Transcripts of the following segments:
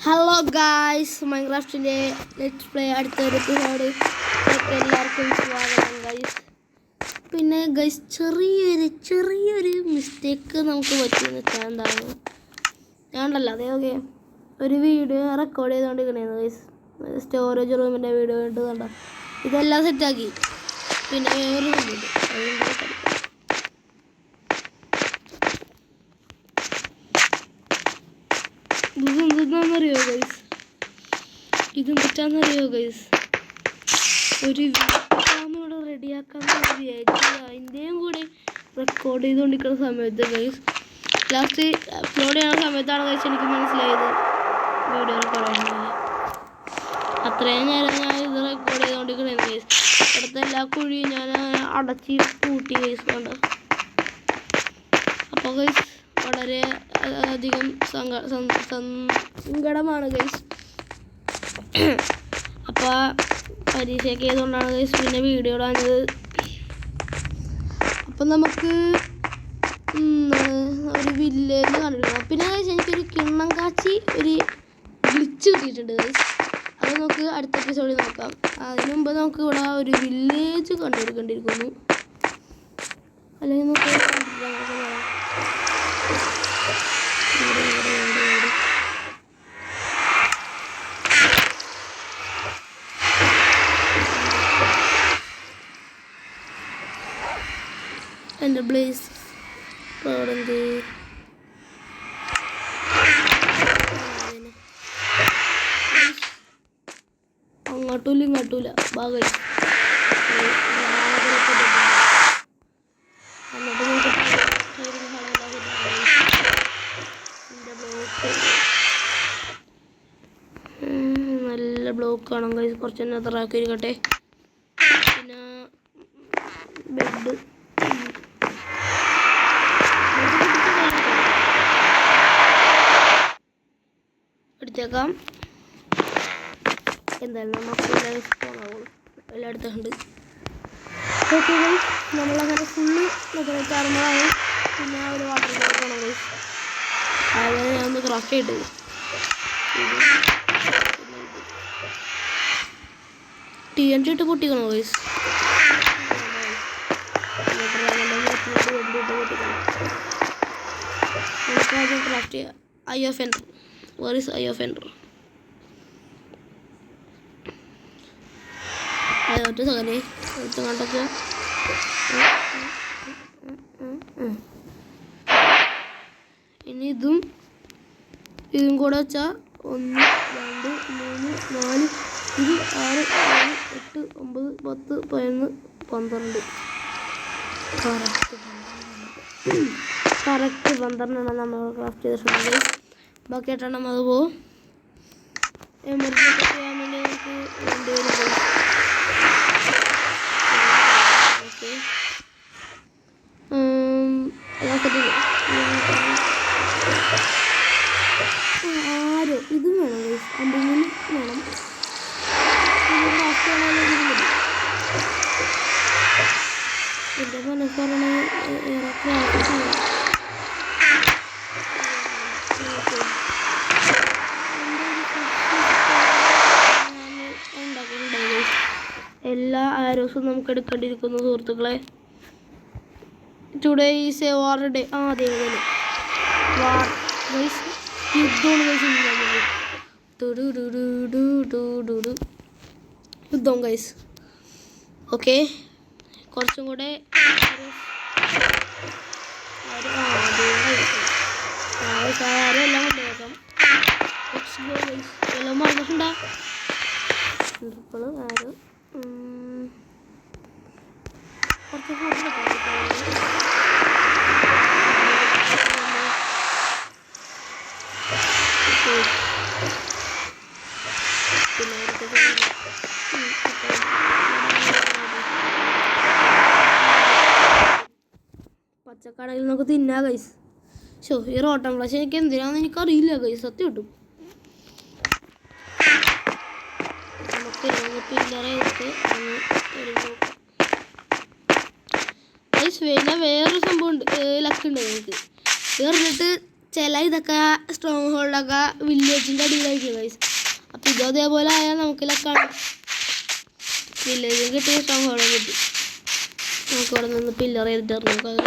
Hello guys, മൈൻക്രാഫ്റ്റിൻ്റെ let's play അടുത്തൊരു episode എല്ലാവർക്കും സ്വാഗതം ഗൈസ്. പിന്നെ ഗൈസ് ചെറിയൊരു മിസ്റ്റേക്ക് നമുക്ക് പറ്റിയെന്ന് വെച്ചാൽ എന്താണ്, ഞാനുണ്ടല്ലോ അതേ ഓക്കെ ഒരു വീഡിയോ റെക്കോർഡ് ചെയ്തുകൊണ്ടിരിക്കണേന്ന് ഗൈസ്. സ്റ്റോറേജ് റൂമിൻ്റെ വീഡിയോ ഇട്ട് കണ്ടോ, ഇതെല്ലാം സെറ്റാക്കി. പിന്നെ വേറൊരു ഇതെന്താണെന്നറിയോ ഗൈസ്, ഒരു വീഡിയോ റെഡിയാക്കാൻ വിചാരിച്ചു. അതിൻ്റെയും കൂടെ റെക്കോർഡ് ചെയ്തുകൊണ്ടിരിക്കുന്ന സമയത്ത് ഗൈസ്, ലാസ്റ്റ് അപ്ലോഡ് ചെയ്യുന്ന സമയത്താണ് ഗൈസ് എനിക്ക് മനസ്സിലായത് വീഡിയോ റെക്കോർഡ് ചെയ്യുന്നില്ല. അത്രയും നേരം ഞാൻ ഇത് റെക്കോർഡ് ചെയ്തുകൊണ്ടിരിക്കണേ ഗൈസ്. ഇവിടുത്തെ എല്ലാ കുഴിയും ഞാൻ അടച്ച് പൂട്ടി ഗൈസ് കൊണ്ട്. അപ്പോൾ ഗൈസ് വളരെ അധികം സങ്കടമാണ് ഗൈസ്. അപ്പോൾ പരീക്ഷയൊക്കെ ചെയ്തുകൊണ്ടാണ് ഗൈസ് പിന്നെ വീഡിയോ ഇടാഞ്ഞത്. അപ്പം നമുക്ക് ഒരു വില്ലേജ് കണ്ടിരിക്കണം. പിന്നെ ഗൈസ് എനിക്കൊരു കിണ്ണം കാച്ചി ഒരു ഗ്ലിച്ച് കിട്ടിയിട്ടുണ്ട് ഗൈസ്. അത് നമുക്ക് അടുത്ത എപ്പിസോഡിൽ നോക്കാം. അതിന് മുമ്പ് നമുക്ക് ഇവിടെ ഒരു വില്ലേജ് കണ്ടുപിടിക്കേണ്ടിയിരിക്കുന്നു. അല്ലെങ്കിൽ നമുക്ക് എൻ്റെ ബ്ലേസ് അവിടെ അങ്ങോട്ടുമില്ല ഇങ്ങോട്ടുമില്ല ഭാഗം നല്ല ബ്ലോക്ക് കാണാം ഗൈസ്. കുറച്ച് തന്നെ അത്രയാക്കി ഇരിക്കട്ടെ. പിന്നെ ബെഡ് എടുത്തേക്കാം. എന്തായാലും നമുക്ക് എല്ലാം എടുത്തിട്ടുണ്ട്. ഓക്കെ ഗൈസ്, നമ്മളങ്ങനെ ഫുള്ള് ചാർമറാണ്. പിന്നെ ആ ഒരു വാട്ടർ പോകണം ഗൈസ്. അതുപോലെ ഞാൻ ഒന്ന് ക്രാഫ്റ്റ് ചെയ്തിട്ട് TNT ഇട്ട് പൊട്ടിക്കണോ ഗൈസ്? നമുക്ക് ക്രാഫ്റ്റ് ചെയ്യാം. I of എൻഡർ. Where is eye of ender? ഒറ്റ സെക്കൻഡ് കണ്ടൊക്കെ ഇനി ഇതും കൂടെ വെച്ചാൽ 1 2 3 4 5 6 7 8 9 10 11 12 കറക്റ്റ് 12 നമ്മൾ ക്രാഫ്റ്റ് ചെയ്തിട്ടുണ്ടെങ്കിൽ ബാക്കി 8 അത് പോവും. എമർജൻസി ചെയ്യാൻ വേണ്ടി നമുക്ക് രണ്ടുപേരും ഓക്കെ ആരോ ഇതും വേണം ഗൈസ്. 53 വേണം. എൻ്റെ മനസ്സറിയണ എല്ലാ ആരോസും നമുക്ക് എടുക്കേണ്ടിയിരിക്കുന്നു സുഹൃത്തുക്കളെ. Today is a war day. അതെ വാർ ഗൈസ്, യുദ്ധമാണ് ഗൈസ്. യുദ്ധം ഗൈസ്. ഓക്കെ, കുറച്ചും കൂടെ എല്ലാം കൊണ്ടുപോകാം. എല്ലാം മറന്നിട്ടുണ്ടാ ആരോ കുറച്ച് പച്ചക്കടയിൽ നമുക്ക് തിന്നാം ഗൈസ്. ഈ റോട്ടം ഫ്ലാഷ് എനിക്ക് എന്തിനാന്ന് എനിക്കറിയില്ല ഗൈസ്, സത്യം കിട്ടും. നമുക്ക് പില്ലറ ചെയ്തിട്ട് ഗൈസ്. പിന്നെ വേറൊരു സംഭവം ഉണ്ട്, ലക്കുണ്ട് ഞങ്ങൾക്ക്. എറിഞ്ഞിട്ട് ചില ഇതൊക്കെ സ്ട്രോങ് ഹോൾഡൊക്കെ വില്ലേജിൻ്റെ അടിയിലായിരിക്കും ഗൈസ്. അപ്പം ഇതും അതേപോലെ ആയാൽ നമുക്കിലൊക്കെ വില്ലേജും കിട്ടി, സ്ട്രോങ് ഹോൾഡും കിട്ടി. നമുക്ക് ഇവിടെ നിന്ന് പില്ലർ ചെയ്തിട്ട് നോക്കാം.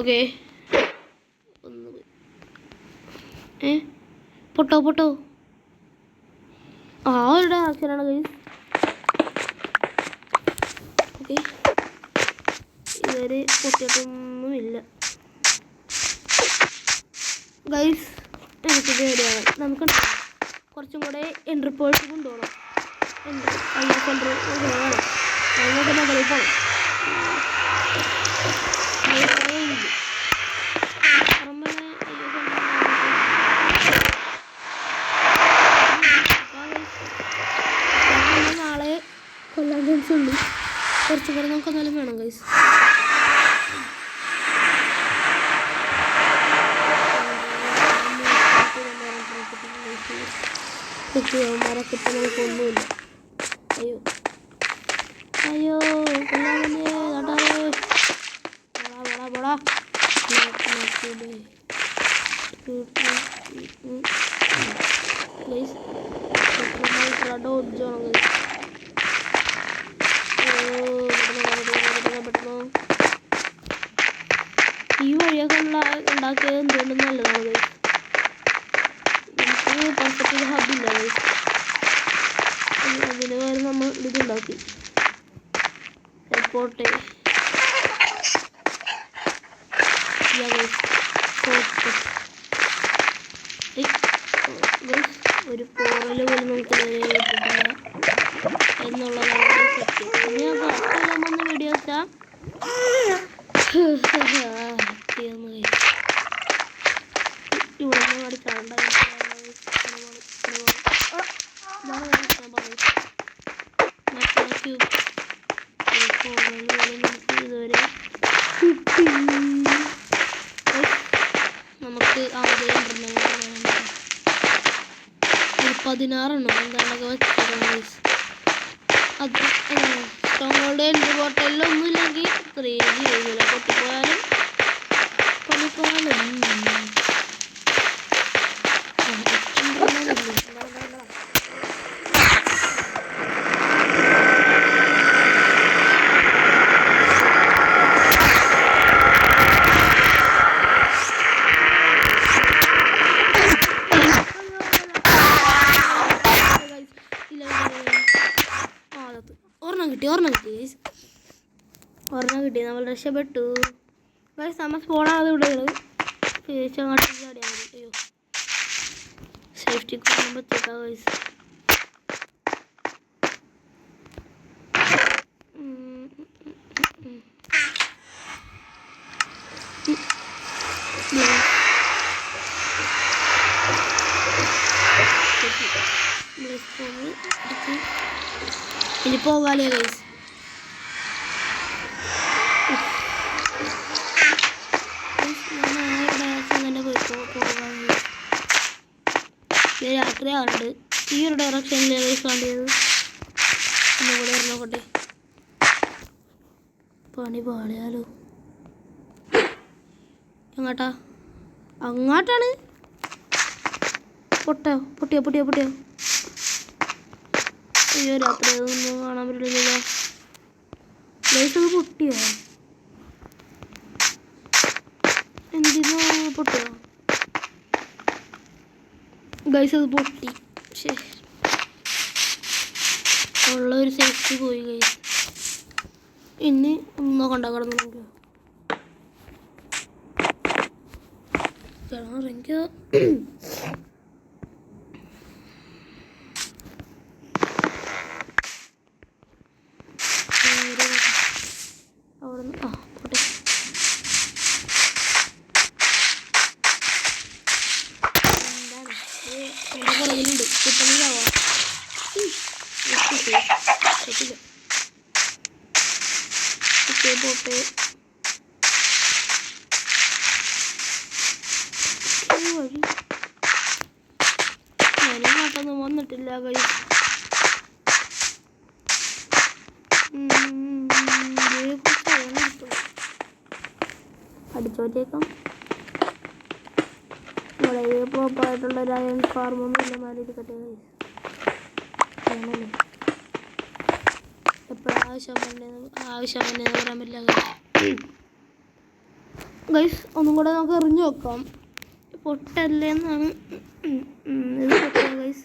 ഓക്കെ, ഒന്ന് പൊട്ടോ ആ ഒരു ആക്ഷനാണ് ഗൈസ്. ഓക്കെ, ഇതുവരെ പൊട്ടിയിട്ടൊന്നുമില്ല ഗൈസ്. എനിക്ക് പേടിയാണ്. നമുക്ക് കുറച്ചും കൂടെ എൻട്രി പോയിട്ട് കൊണ്ടുപോകണം. വേണം നമുക്ക് മുകളിൽ പോകണം. നാളെ കൊല്ലാൻ ചാൻസ് ഉണ്ട്. കുറച്ചും കൂടെ നമുക്ക് എന്നാലും വേണം ഗൈസ്. മരക്കിട്ട് നമുക്കൊന്നുമില്ല. അയ്യോ കൊല്ലാമല്ലേ കണ്ടാലേ. ബോടാ ഈ വഴിയൊക്കെ ഉണ്ടാക്കിയത് എന്തുകൊണ്ടും നല്ലതാണ്. നമുക്ക് പെർഫെക്റ്റ് ഹബില്ല. അതിന് വരെ നമ്മൾ ഇതുണ്ടാക്കി പോട്ടെ. ഒരു പോറല് പോലും നമുക്ക് കിട്ടില്ല എന്നുള്ളതാണ് സത്യം. ഇനി ഞാൻ പുറത്തെല്ലാം വന്ന് വീഡിയോ വെച്ചാൽ ഇവിടെ നിന്ന് അടിച്ചാണ്ട ഇതുവരെ നമുക്ക് ആദ്യം 16 എന്താണൊക്കെ വെച്ചിട്ടുണ്ട്. അത് സ്ട്രോങ് ഹോൾഡ് എൻ്റെ ബോട്ടലിലൊന്നും ഇല്ലെങ്കിൽ 3G ചെയ്തില്ല. പൊട്ടിപ്പോയാലും പണിപ്പോയാലും ഒരെണ്ണം കിട്ടി. നമ്മൾ രക്ഷപ്പെട്ടു ഗൈസ്. നമ്മൾ സ്പോണാതെ വിടുകയാണ്. ഫേസ് അങ്ങോട്ട് ചാടിയാൽ മതി. അയ്യോ സേഫ്റ്റി പറ്റിയിട്ടാ ഗൈസ്. ഇനി പോകാലേ ഗൈസ്. രാത്രിയാണ്ട് ഈ ഒരു ഡയറക്ഷനിൽ കാണിയത്. പിന്നെ കൂടെ നോക്കട്ടെ. പണി പാടിയാലോ. എങ്ങോട്ടാ? അങ്ങോട്ടാണ്. പൊട്ടിയോ. അയ്യോ രാത്രി അതൊന്നും കാണാൻ പറ്റില്ല. ലൈറ്റ് അത് പൊട്ടിയോ? എന്തിനോ പൊട്ടിയോ ഗൈസ്? അത് പൊട്ടി. ശരി, ഉള്ള ഒരു സേഫ്റ്റി പോയി ഗൈസ്. ഇനി നോക്കണ്ട കിടന്നു നോക്കിയോ. കിടന്നിറങ്ങിയോ? അവിടെ പോട്ടെ. എൻ്റെ പുറകിലുണ്ട്. കിട്ടണില്ലാവോ? പോട്ടെ. വഴി ഞാനും നാട്ടൊന്നും വന്നിട്ടില്ല കഴി. അടിച്ച മാറ്റിയേക്കാം. ഇവിടെ പ്രോപ്പറായിട്ടുള്ള ഒരു അയൺ ഫാർമൊന്നും ഇല്ല. മാറിയിരിക്കട്ടെ ഗൈസ്. അങ്ങനല്ലേ എപ്പോഴും ആവശ്യം തന്നെ പറയാൻ പറ്റില്ല ഗൈസ്. ഒന്നും കൂടെ നമുക്ക് എറിഞ്ഞു നോക്കാം. പൊട്ടല്ലേന്നാണ് ഇത് പൊട്ടിയ ഗൈസ്.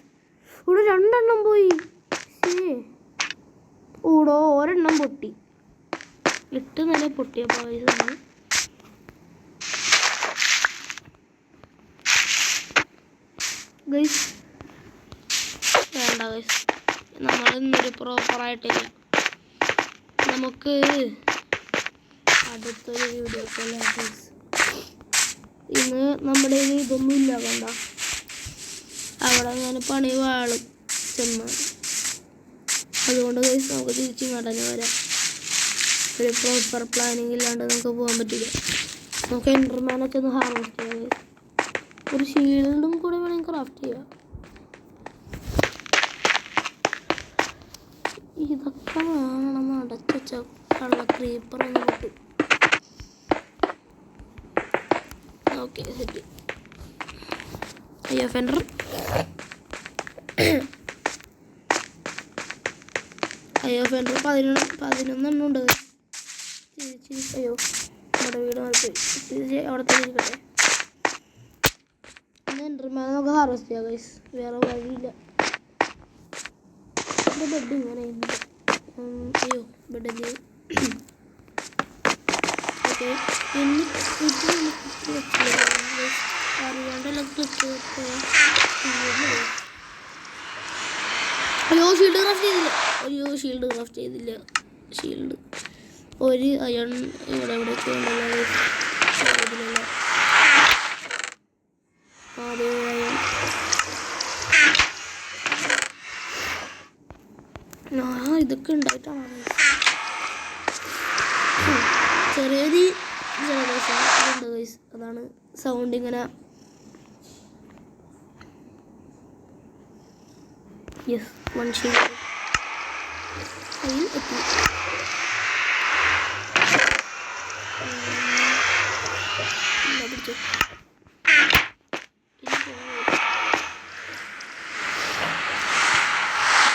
ഇവിടെ 2 എണ്ണം പോയി. ഇവിടെ ഒരെണ്ണം പൊട്ടി. 8 നില പൊട്ടിയപ്പോൾ ഗൈസ് ഗൈസ് വേണ്ട ഗൈസ്. നമ്മളിന്നൊരു പ്രോപ്പറായിട്ടില്ല. നമുക്ക് അടുത്തൊരു വീഡിയോ ഗൈസ്. ഇന്ന് നമ്മുടെ ഇതൊന്നും ഇല്ല കണ്ട. അവിടെ അങ്ങനെ പണി വാളും ചെന്ന്. അതുകൊണ്ട് ഗൈസ് നമുക്ക് തിരിച്ചും കടഞ്ഞു വരാം. ഒരു പ്രോപ്പർ പ്ലാനിങ് ഇല്ലാണ്ട് നമുക്ക് പോകാൻ പറ്റില്ല. നമുക്ക് എൻഡർമാനൊക്കെ ഒന്ന് ഹാർവെസ്റ്റ് ചെയ്യാം ഗൈസ്. ഒരു ഷീൽഡും കൂടെ വേണമെങ്കിൽ ക്രാഫ്റ്റ് ചെയ്യാം. ഇതൊക്കെ വേണം. അടച്ച കള്ള ക്രീപ്പർ ഒന്ന് കിട്ടും. Okay set. അയ്യോ ഫെൻഡർ. അയ്യോ ഫെൻഡർ 11 ഉണ്ട്. അയ്യോ നമ്മുടെ വീട് പോയി. അവിടെ തന്നെ ഇരിക്കട്ടെ. എൻഡർമാൻ നമുക്ക് ഹാർവെസ്റ്റ് ചെയ്യാം ഗൈസ്. വേറെ വഴിയില്ല. എൻ്റെ ബെഡ് ഇങ്ങനെ ഉണ്ട്. അയ്യോ ബെഡ് ഓക്കെ. അറിയാണ്ടെല്ലാം ക്ലിക്ക് അയ്യോ ഷീൽഡ് ക്രാഫ്റ്റ് ചെയ്തില്ല. ഷീൽഡ് ഒരു അയൺ ഇവിടെ എവിടെയൊക്കെ ഉണ്ടല്ലോ. അതേ ഇതൊക്കെ ഉണ്ടായിട്ടാണ് ചെറിയൊരു ജലദോഷം ഉണ്ട് ഗൈസ്. അതാണ് സൗണ്ട് ഇങ്ങനെ. യെസ് 1 ഷീൽഡ് എത്തി.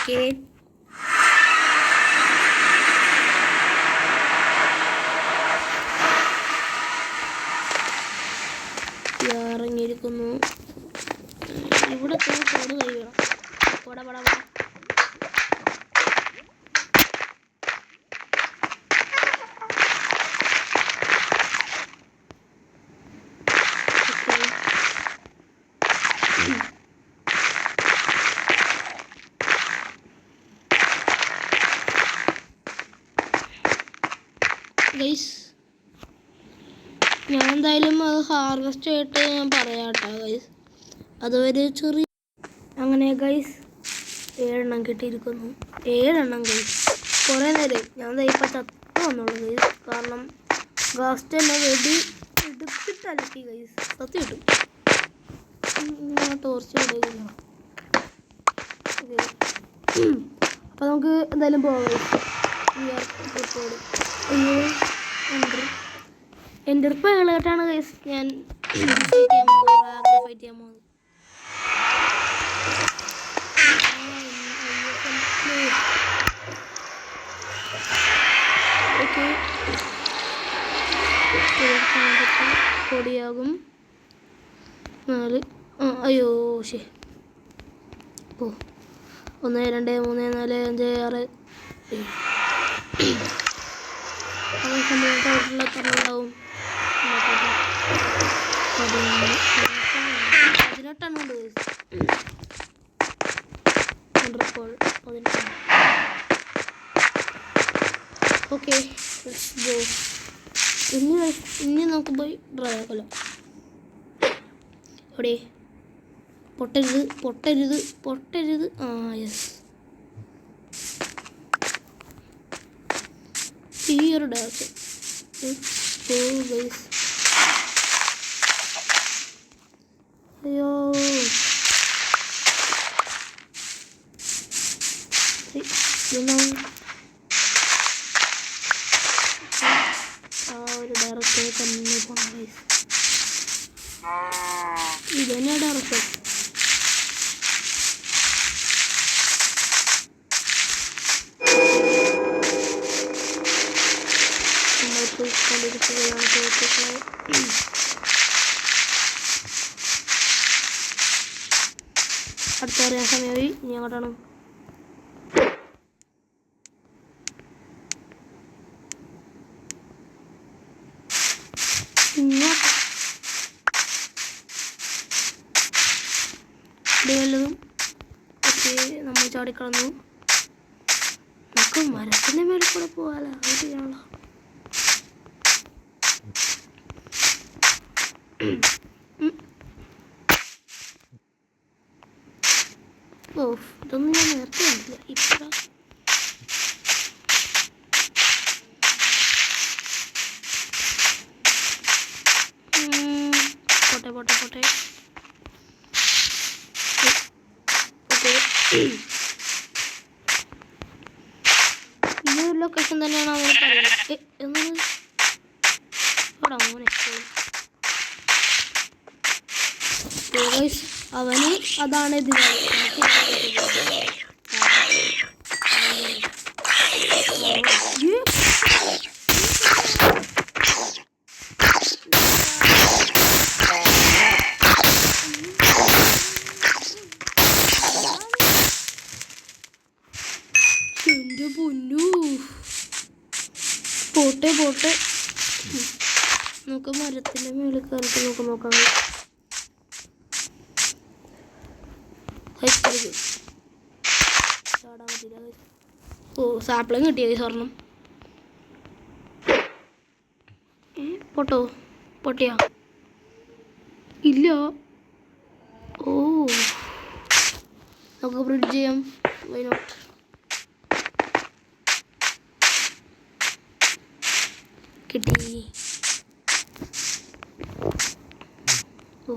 ഓക്കെ ഇറങ്ങിയിരിക്കുന്നു. ഇവിടെ കോട് കഴിയണം. പട ഗൈസ്. ഞാൻ എന്തായാലും അത് ഹാർവെസ്റ്റ് ചെയ്തിട്ട് ഞാൻ പറയാം കേട്ടോ ഗൈസ്. അതൊരു ചെറിയ അങ്ങനെ ഗൈസ് 7 എണ്ണം കിട്ടിയിരിക്കുന്നു. 7 എണ്ണം ഗൈസ്. കുറേ നേരം ഞാൻ ഇപ്പം ചത്തു വന്നുള്ളൂ ഗൈസ്. കാരണം ഗാസ്റ്റ് തന്നെ എടുത്തിട്ട് അലക്കി ഗൈസ്. സത്യം കിട്ടും. ടോർച്ച് ഇടുകയില്ല. അപ്പോൾ നമുക്ക് എന്തായാലും പോകാം ഗൈസ്. എൻ്റെ അടുപ്പ് കേട്ടാണ് ഗൈസ് ഞാൻ ഫൈറ്റ് ചെയ്യാൻ പോകുന്നത്. ഓക്കെ പൊടിയാകും 4. അയ്യോ ശരി. ഓ 1 2 3 4 5 6 ടോട്ടൽ എത്ര ഉണ്ടാവും? 18 എണ്ണം ഉണ്ട്. ഓക്കെ ഇനി നമുക്ക് പോയി ഡ്രൈ ആക്കല്ലോ. അവിടെ പൊട്ടരുത്. യെസ്. ഈ ഒരു ഡയറക്ഷൻ. അയ്യോ ആ ഒരു ഡയറക്ഷനിൽ തന്നെ പോകണം ഗൈസ്. ഡയറക്ഷൻ. കൊണ്ടിരിക്കുകയാണ് സുഹൃത്തുക്കളെ. അടുത്തറിയാൻ സമയമായി. ഇനി അങ്ങോട്ടാണ്. വല്ലതും നമ്മൾ ചാടിക്കളഞ്ഞു. നമുക്ക് മരത്തിൻ്റെ മേളിൽ കൂടെ പോകാലോ. അത് ചെയ്യാനുള്ള ഇതൊന്നും ഞാൻ നേരത്തെ കണ്ടില്ല. ഇപ്പം പോട്ടെ പോട്ടെ പോട്ടെ. ഈ ഒരു ലൊക്കേഷൻ തന്നെയാണ് അവന് പറയുന്നത്. എന്നാണ് ഇവിടെ മോനെ അവന് അതാണ് ഇതിനാണ് എൻ്റെ പൊന്നു. പോട്ടെ പോട്ടെ. നമുക്ക് മരത്തിൻ്റെ മേളിൽ കയറിട്ട് നോക്കാം. ഓ സാപ്പിളും കിട്ടിയത് സ്വർണം. പൊട്ടിയാ ഇല്ല. ഓ നമുക്ക് ബ്രിഡ്ജ് ചെയ്യാം. Why not. കിട്ടി. ഓ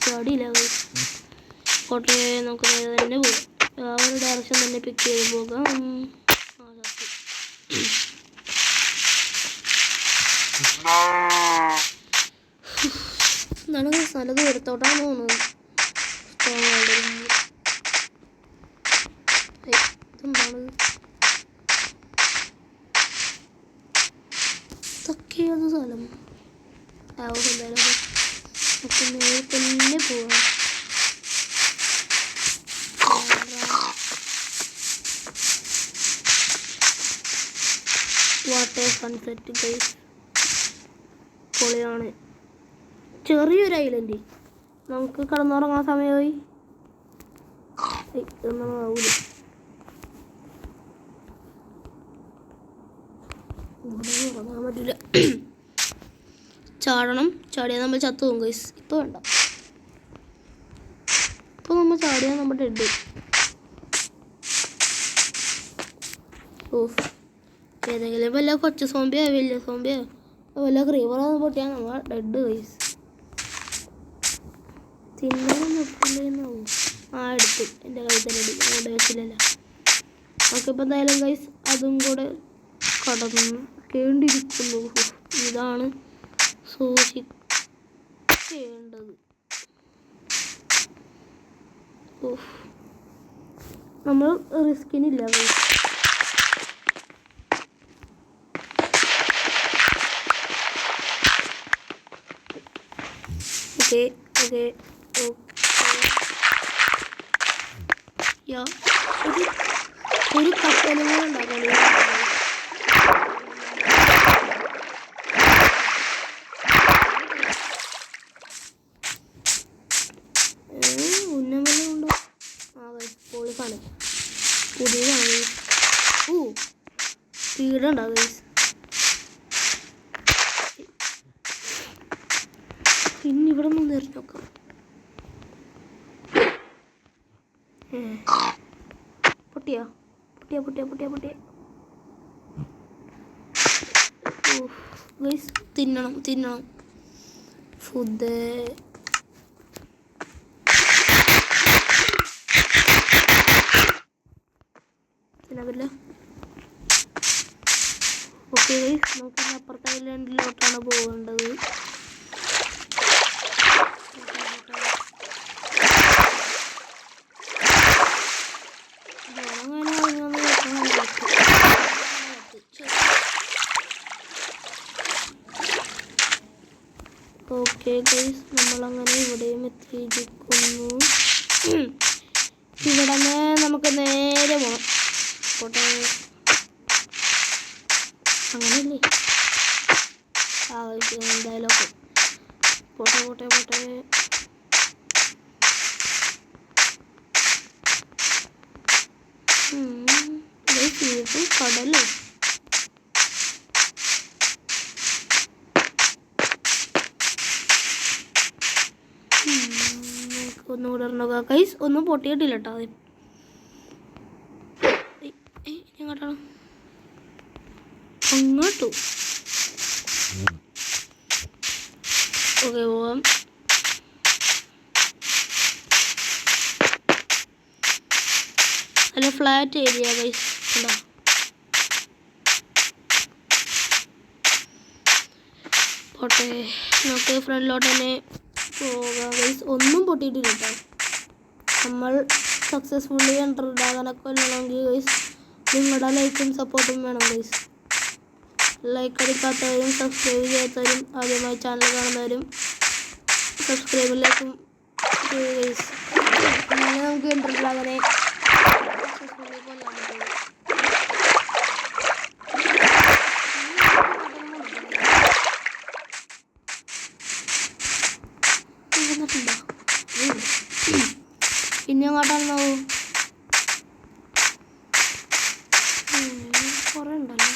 ചാടിയില്ല. കോട്ടെ നമുക്ക് തന്നെ പോകാം. ആ ഒരു ഡയറക്ഷൻ തന്നെ പിക്ക് ചെയ്ത് പോകാം. എന്താണ് നല്ല ദൂരത്തോട്ടാണ് തോന്നുന്നത്. എന്താണ് ഇതൊക്കെയാണ് സ്ഥലം. എന്തായാലും നമുക്ക് നേരെ തന്നെ പോവാം. Water sunset guys. പൊളിയാണ്. ചെറിയൊരു ഐലൻഡ്. നമുക്ക് കിടന്നുറങ്ങാൻ സമയമായി. ഒന്നും ആവൂല. ഉറങ്ങാൻ പറ്റില്ല. ചാടണം. ചാടിയാൽ നമ്മൾ ചത്തു പോകും ഗൈസ്. ഇപ്പോൾ വേണ്ട. ഇപ്പോൾ നമ്മൾ ചാടിയാൽ നമ്മൾ ഡെഡ്. ഓഫ്. ഏതെങ്കിലും വല്ല കൊച്ചു സോംബിയോ വലിയ സോംബിയോ വല്ല ക്രീമറോ പൊട്ടിയാൽ നമ്മൾ ഡെഡ് ഗൈസ്. തിന്നാനും നിർത്തില്ലെന്നാവും. എടുത്തു. എൻ്റെ കയ്യിൽ തന്നെ എടുക്കും. അതുകൊണ്ട് വെച്ചില്ലല്ലോ. നമുക്കിപ്പോൾ എന്തായാലും ഗൈസ് അതും കൂടെ കടന്നിരിക്കുന്നു. ഇതാണ് സൂക്ഷിക്കേണ്ടത്. നമ്മൾ റിസ്കിനില്ല ഗൈസ്. ഓക്കെ ഓക്കെ ഒരു കപ്പലും കൂടെ ഉണ്ടാക്കാൻ ഉന്നമല ഉണ്ടോ? പൊളിക്കാണ്. പുതിയതാണ്. സ്പീഡുണ്ടാവും ഗൈസ്. പിന്നെ ഇവിടെ നിന്ന് എറിഞ്ഞു നോക്കാം. പൊട്ടിയാ പൊട്ടിയാ പൊട്ടിയാ പൊട്ടിയാ പൊട്ടിയ. ഗൈസ് തിന്നണം ഫുഡ്. തിന്നാവില്ല. ഓക്കെ ഗൈസ് നമുക്ക് അപ്പുറത്തെ ഐലൻഡിലോട്ടാണ് പോകേണ്ടത്. ഓക്കെ ഗൈസ്, നമ്മളങ്ങനെ ഇവിടെയും എത്തിയിരിക്കുന്നു. ഇവിടെ നമുക്ക് നേരെ പോകാം. പോട്ടെ, അങ്ങനെയല്ലേ? എന്തായാലും പോട്ടെ പോട്ടെ പോട്ടെ. കടലോ ഒന്നുകൂടെ നോക്കാം ഗൈസ്. ഒന്നും പൊട്ടിയിട്ടില്ല കേട്ടോ. എങ്ങോട്ടാണ്? അങ്ങോട്ടു. ഓക്കെ, പോവാം. നല്ല ഫ്ലാറ്റ് ഏരിയ ഗൈസ്. ഉണ്ടോ? പോട്ടെ, നമുക്ക് ഫ്രണ്ടിലോട്ട് തന്നെ പോകാം ഗൈസ്. ഒന്നും പൊട്ടിയിട്ടില്ല കേട്ടോ. നമ്മൾ സക്സസ്ഫുള്ളി എൻ്റർഡ് ആകാനൊക്കെ കൊല്ലണമെങ്കിൽ ഗൈസ് നിങ്ങളുടെ ലൈക്കും സപ്പോർട്ടും വേണം ഗൈസ്. ലൈക്ക് അടിക്കാത്തവരും സബ്സ്ക്രൈബ് ചെയ്യാത്തവരും ആദ്യമായി ചാനൽ കാണുന്നവരും സബ്സ്ക്രൈബിലേക്കും ഗൈസ്. അങ്ങനെ നമുക്ക് എൻ്റർഡ് ആകാനെ സക്സസ്ഫുള്ളി കൊല്ലാൻ പറ്റുള്ളൂ. പിന്നെ അങ്ങോട്ടാണെന്നാവോ? കുറേ ഉണ്ടല്ലോ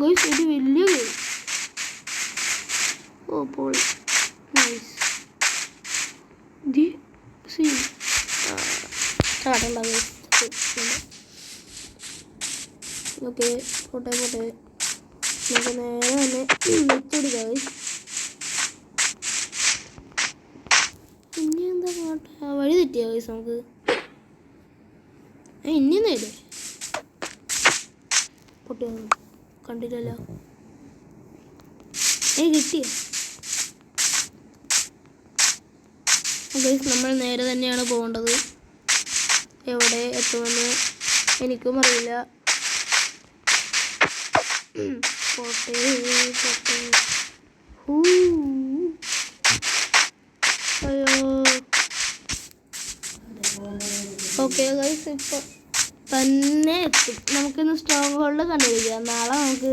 ഗൈസ്. ഇത് വലിയ ഗെയിം. ഓ പോളി നൈസ്. ചാട്ടുണ്ടാവും. ഓക്കെ, പോട്ടെ പോട്ടെ. നമുക്ക് നേരെ തന്നെ വെച്ചെടുക്കാം ഗൈസ്. ഇനി എന്താ പോട്ടെ, വഴി തെറ്റിയാ ഗൈസ് നമുക്ക്. ഇനി നേരെ പൊട്ടിയ കണ്ടില്ലല്ലോ. കിട്ടിയ ഗൈസ്. നമ്മൾ നേരെ തന്നെയാണ് പോകേണ്ടത്. എവിടെ എത്തുമെന്ന് എനിക്കും അറിയില്ല. പോട്ടെ പോട്ടെ. അയ്യോ. ഓക്കെ ഗൈസ്, ഇപ്പോൾ തന്നെ എത്തും. നമുക്കിന്ന് സ്ട്രോങ് ഹോൾഡ് കണ്ടുപിടിക്കാം. നാളെ നമുക്ക്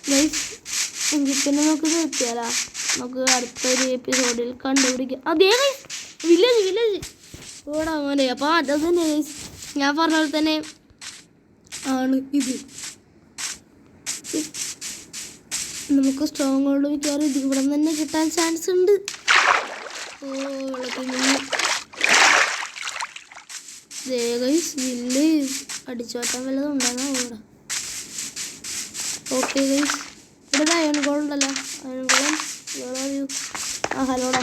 ഗൈസ് എങ്കിൽ പിന്നെ നമുക്ക് നിർത്തിയാലോ. നമുക്ക് അടുത്തൊരു എപ്പിസോഡിൽ കണ്ടുപിടിക്കാം. അതേ ഗൈസ്, വില്ലേജ് ഓടാ മോനെ. അപ്പോൾ അത് തന്നെ ഗൈസ്, ഞാൻ പറഞ്ഞ പോലെ തന്നെ ആണ് ഇത്. നമുക്ക് സ്ട്രോങ് ഹോൾഡ് മിക്കവാറും ഇത് ഇവിടെ തന്നെ കിട്ടാൻ ചാൻസ് ഉണ്ട്. ഓ വെള്ളത്തിൽ നിന്ന് ഗൈസ് വില്ല് അടിച്ചു മാറ്റാൻ വല്ലതും ഉണ്ടാകാൻ ഇവിടെ. ഓക്കെ ഗൈസ്, ഇവിടെ അയൺ ഗോൾ ഉണ്ടല്ലോ. അയൺ ഗോളും ഹലോടാ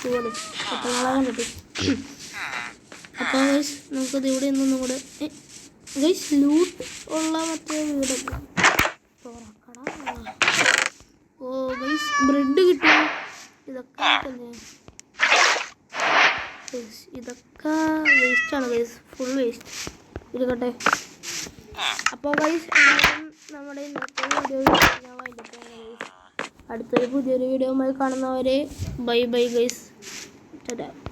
ചൂട് പെട്ടെന്നാളെ കണ്ടിട്ട്. അപ്പോൾ ഗൈസ് നമുക്കത് ഇവിടെ നിന്നൊന്നും കൂടെ ഗൈസ് ലൂട്ട് ഉള്ള മറ്റേ വീടൊക്കെ തുറക്കണം. ഓ ഗൈസ് ബ്രെഡ് കിട്ടും. ഇതൊക്കെ ഇതൊക്കെ വേസ്റ്റാണ് ഗൈസ്, ഫുൾ വേസ്റ്റ്. ഇരിക്കട്ടെ. അപ്പോൾ ഗൈസ് നമ്മുടെ ഇന്നത്തെ വീഡിയോ ഞാൻ വൈകിട്ട് അടുത്തൊരു പുതിയൊരു വീഡിയോയുമായി കാണുന്നവരെ ബൈ ബൈ ഗൈസ്.